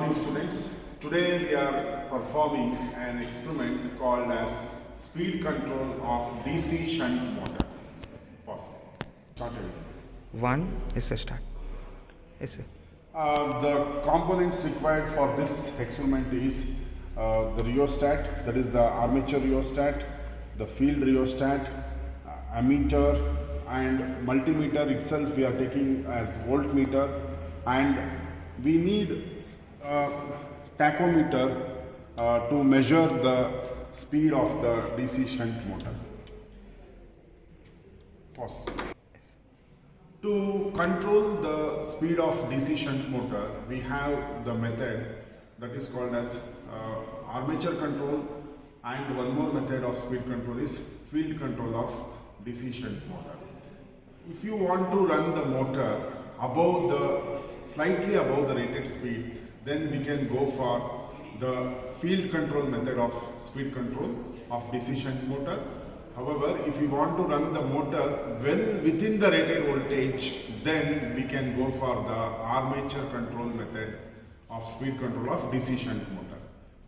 morning students. Today we are performing an experiment called as speed control of DC shunt motor. Pause. Start it. One is a start. Yes, sir. The components required for this experiment is the rheostat, that is the armature rheostat, the field rheostat, ammeter, and multimeter itself we are taking as voltmeter, and we need tachometer to measure the speed of the DC shunt motor. Pause. To control the speed of DC shunt motor, we have the method that is called as armature control, and one more method of speed control is field control of DC shunt motor. If you want to run the motor slightly above the rated speed, then we can go for the field control method of speed control of DC shunt motor. However, if we want to run the motor well within the rated voltage, then we can go for the armature control method of speed control of DC shunt motor.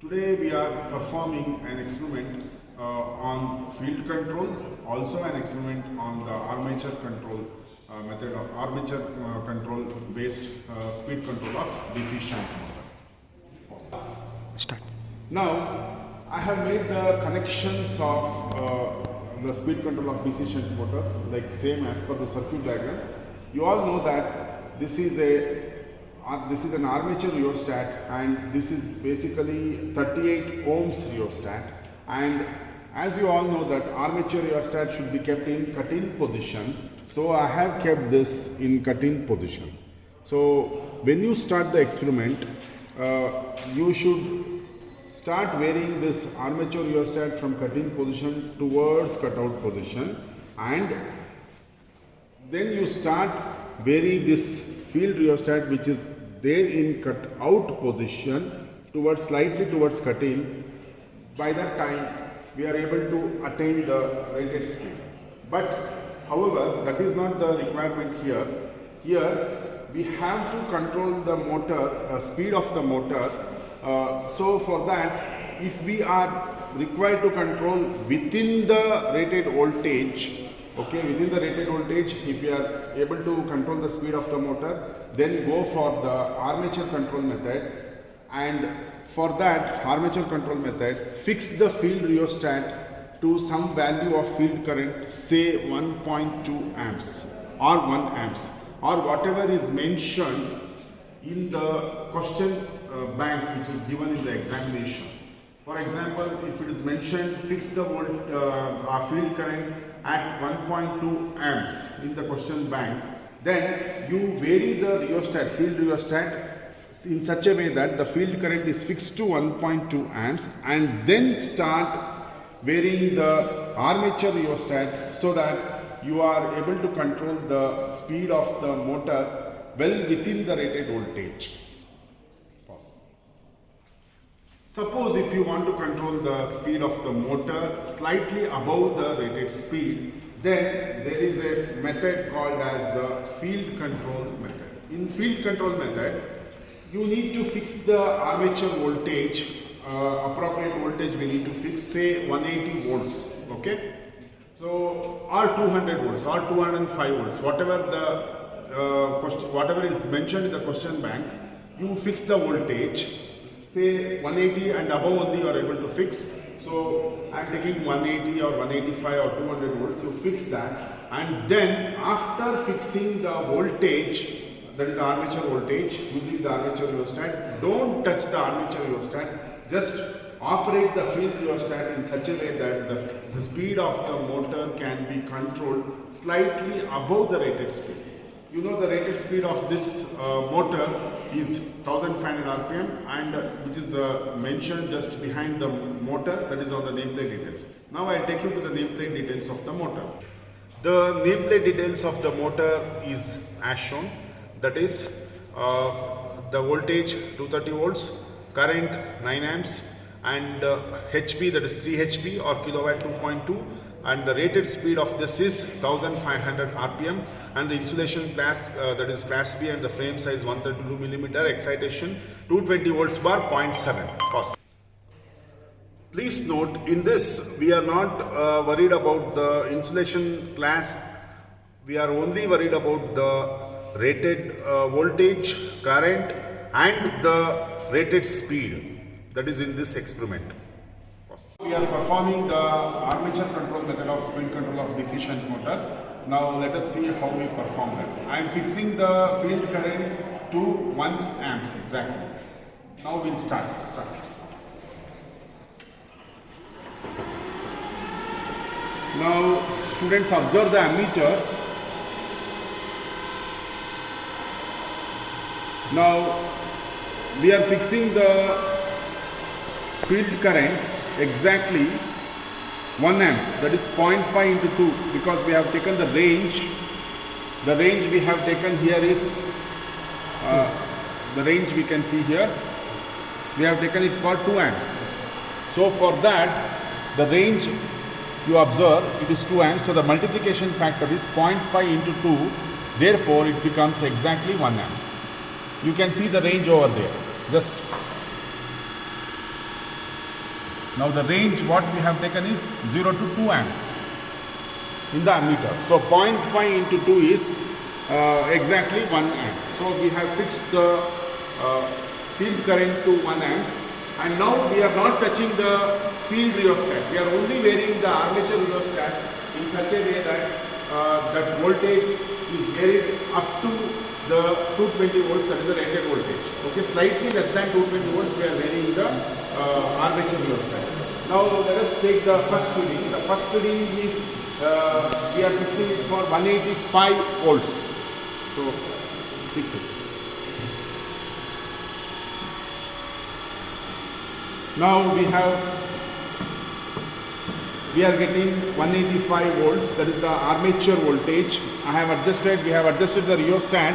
Today we are performing an experiment on field control, also an experiment on the armature control method of armature control based speed control of DC shunt motor. Start. Now I have made the connections of the speed control of DC shunt motor like same as per the circuit diagram. You all know that this is an armature rheostat, and this is basically 38 ohms rheostat, and as you all know that armature rheostat should be kept in cut-in position, so I have kept this in cut-in position. So when you start the experiment, you should start varying this armature rheostat from cut-in position towards cut-out position, and then you start vary this field rheostat which is there in cut-out position slightly towards cut-in. By that time we are able to attain the rated speed. But however, that is not the requirement here. Here we have to control the motor, speed of the motor. So for that, if we are required to control within the rated voltage, within the rated voltage, if we are able to control the speed of the motor, then go for the armature control method, and for that armature control method, fix the field rheostat to some value of field current, say 1.2 amps or 1 amps or whatever is mentioned in the question bank which is given in the examination. For example, if it is mentioned fix the field current at 1.2 amps in the question bank, then you vary the field rheostat in such a way that the field current is fixed to 1.2 amps, and then start varying the armature rheostat so that you are able to control the speed of the motor well within the rated voltage. Pause. Suppose if you want to control the speed of the motor slightly above the rated speed, then there is a method called as the field control method. In field control method, you need to fix the armature voltage, appropriate voltage we need to fix, say 180 volts, okay? So, or 200 volts or 205 volts, whatever is mentioned in the question bank, you fix the voltage, say 180 and above only you are able to fix. So I am taking 180 or 185 or 200 volts, you fix that, and then after fixing the voltage, that is armature voltage, using the armature rheostat, don't touch the armature rheostat, just operate the field rheostat in such a way that the speed of the motor can be controlled slightly above the rated speed. You know the rated speed of this motor is 1500 rpm, and which is mentioned just behind the motor, that is on the nameplate details. Now I will take you to the nameplate details of the motor. The nameplate details of the motor is as shown, that is the voltage 230 volts, current 9 amps, and HP, that is 3 HP or kilowatt 2.2, and the rated speed of this is 1500 RPM, and the insulation class, that is class B, and the frame size 132 millimeter, excitation 220 volts bar 0.7 cost. Please note, in this we are not worried about the insulation class, we are only worried about the rated voltage, current and the rated speed that is in this experiment. We are performing the armature control method of speed control of DC shunt motor. Now let us see how we perform that. I am fixing the field current to 1 amps exactly. Now we'll start. Now students observe the ammeter. Now we are fixing the field current exactly 1 amps, that is 0.5 into 2, because we have taken the range. The range we have taken here is the range we can see here. We have taken it for 2 amps. So for that, the range you observe, it is 2 amps. So the multiplication factor is 0.5 into 2. Therefore, it becomes exactly 1 amps. You can see the range over there. Just now the range what we have taken is 0 to 2 amps in the ammeter. So 0.5 into 2 is exactly 1 amp. So we have fixed the field current to 1 amps, and now we are not touching the field rheostat. We are only varying the armature rheostat in such a way that that voltage is varied up to the 220 volts, that is the rated voltage. Okay, slightly less than 220 volts we are varying the armature rheostat. Now let us take the first reading. The first reading is we are fixing it for 185 volts. So fix it. Now we are getting 185 volts, that is the armature voltage. We have adjusted the rheostat,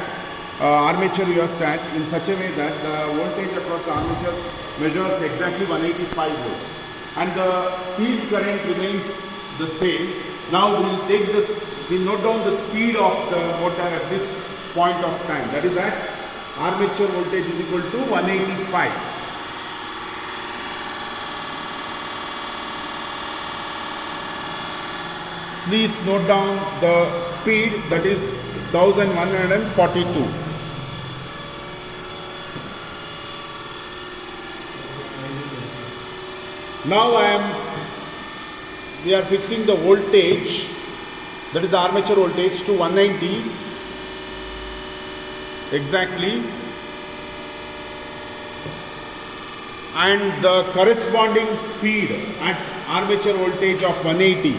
armature rheostat in such a way that the voltage across the armature measures exactly 185 volts. And the field current remains the same. Now we'll note down the speed of the motor at this point of time. That is that armature voltage is equal to 185. Please note down the speed, that is 1142. Now we are fixing the voltage, that is armature voltage, to 190 exactly, and the corresponding speed at armature voltage of 180.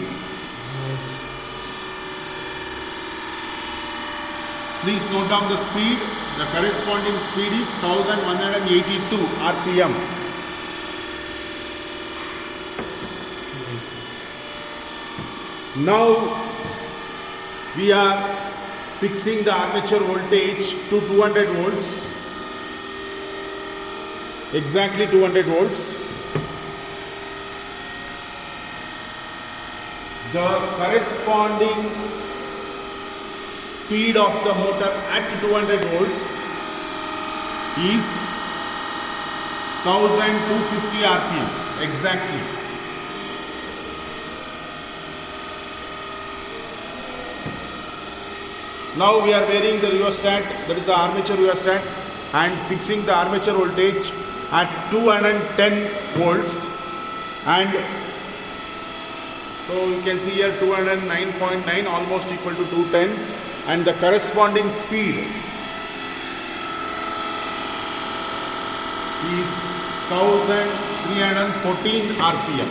Please note down the speed. The corresponding speed is 1182 RPM. Now we are fixing the armature voltage to 200 volts. Exactly 200 volts. The corresponding speed of the motor at 200 volts is 1250 RPM exactly. Now we are varying the rheostat, that is the armature rheostat, and fixing the armature voltage at 210 volts, and so you can see here 209.9 almost equal to 210, and the corresponding speed is 1314 RPM.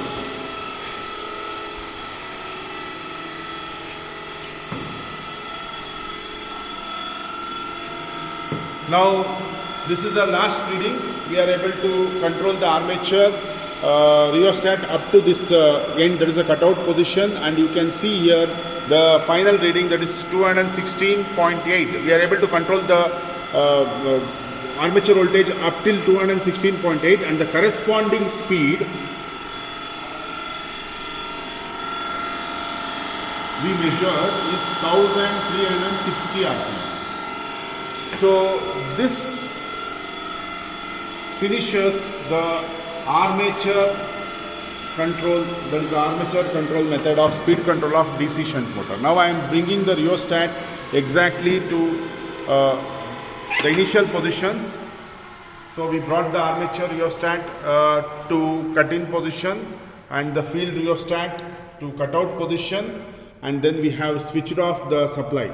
Now this is the last reading. We are able to control the armature rheostat up to this end, that is a cutout position, and you can see here the final reading, that is 216.8. We are able to control the armature voltage up till 216.8 and the corresponding speed we measured is 1360 rpm. So this finishes the armature control, that is the armature control method of speed control of DC shunt motor. Now I am bringing the rheostat exactly to the initial positions. So we brought the armature rheostat to cut-in position and the field rheostat to cut-out position, and then we have switched off the supply.